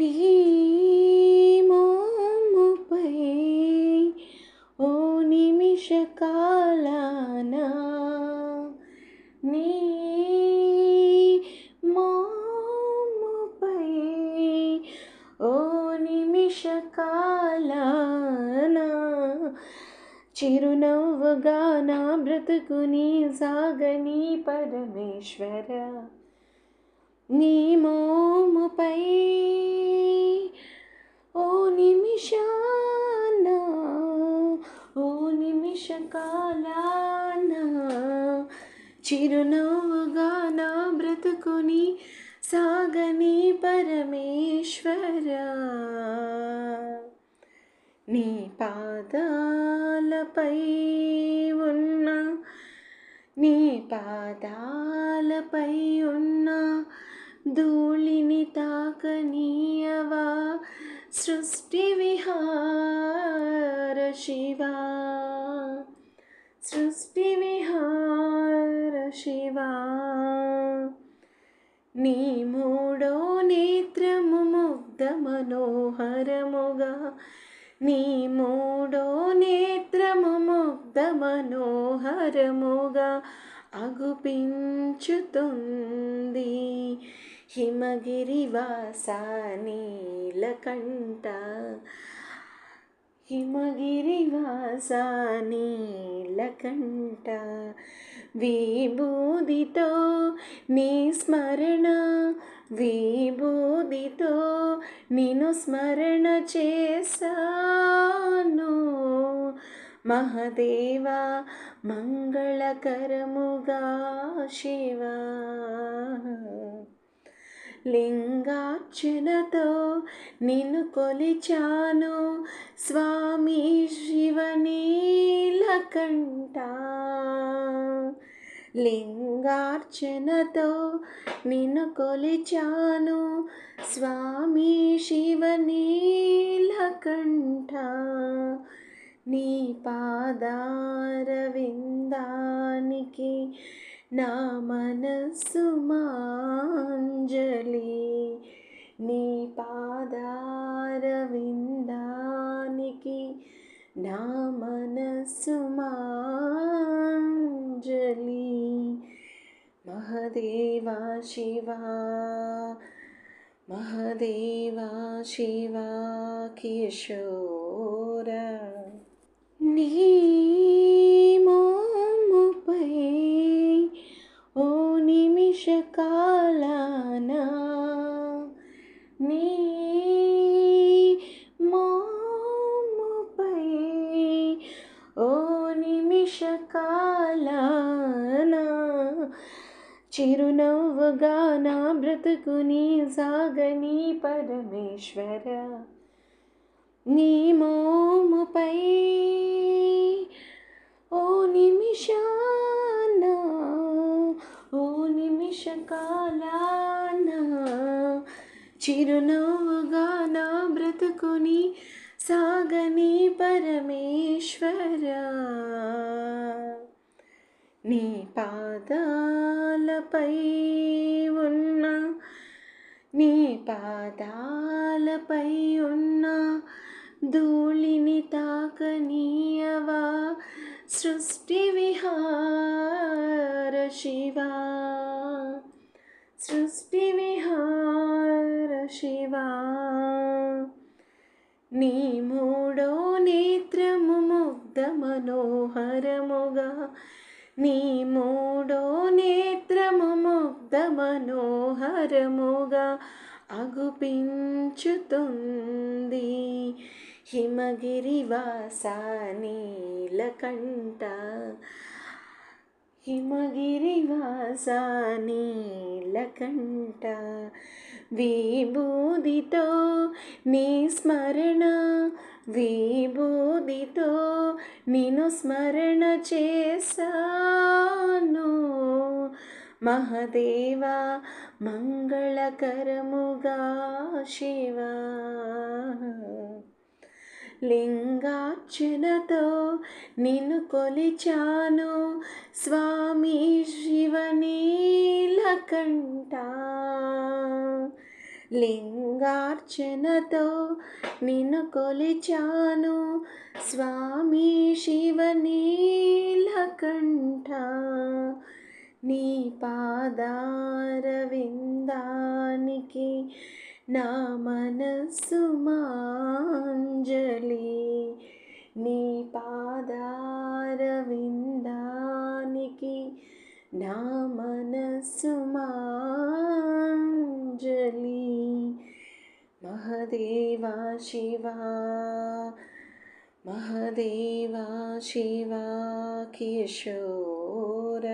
నీ మోముపై ఓ నిమిష కాలాన నీ మోముపై ఓ నిమిష కాలాన చిరునవ్వుగా నా బ్రతుకుని సాగని పరమేశ్వర నీ మోముపై ఓ నిమిషాన ఓ నిమిష కాలాన చిరునవ్వుగా నా బ్రతుకుని సాగని పరమేశ్వర నీ పాదాలపై ఉన్న నీ పాదాలపై ఉన్న ధూళిని తాకనీయవా సృష్టి విహార శివా సృష్టి విహార శివా నీ మూడో నేత్రము ముగ్ధ మనోహరముగా నీ మూడో నేత్రము ముగ్ధ మనోహరముగా అగుపించుతుంది హిమగిరివాస నీలకంఠ హిమగిరివాస నీలకంఠ విభూదితో నీ స్మరణ విభూదితో నిన్ను స్మరణ చేశాను మహదేవా మంగళకరముగా శివా లింగార్చనతో నిన్ను కొలిచాను స్వామి శివనీలకంఠ లింగార్చనతో నిన్ను కొలిచాను స్వామి శివనీలకంఠ నీ పాదారవిందానికి నా మనస్సు మాంజలి నీ పాదారవిందానికి నా మనస్సు మాంజలి మహదేవా శివా మహదేవా శివా కిశోర నీ మోముపై ఓ నిమిష కాలాన నీ మోముపై ఓ నిమిష కాలాన చిరునవ్వుగా నా బ్రతుకుని సాగని పరమేశ్వర నీ మోముపై ఓ నిమిషాన ఓ నిమిష కాలాన చిరునవ్వుగా నా బ్రతుకుని సాగని పరమేశ్వర నీ పాదాలపై ఉన్న నీ పాదాలపై ఉన్న ధూళిని తాకనీయవా సృష్టి విహార శివా సృష్టి విహార శివా నీ మూడో నేత్రము ముగ్ధ మనోహరముగా నీ మూడో నేత్రము ముగ్ధ మనోహరముగా అగుపించుతుంది హిమగిరివాస నీలకంఠ హిమగిరివాస నీలకంఠ విభూదితో నీ స్మరణ విభూదితో నిన్ను స్మరణ చేశాను మహదేవా మంగళకరముగా శివా లింగార్చనతో నిన్ను కొలిచాను స్వామి శివనీలకంఠ లింగార్చనతో నిన్ను కొలిచాను స్వామి శివనీలకంఠ. నీ పాదార విందానికి నా మనస్సు మాంజలి. నీ పాదార విందానికి నా మనస్సు మాంజలి. మహదేవా శివా మహదేవా శివా కిశోర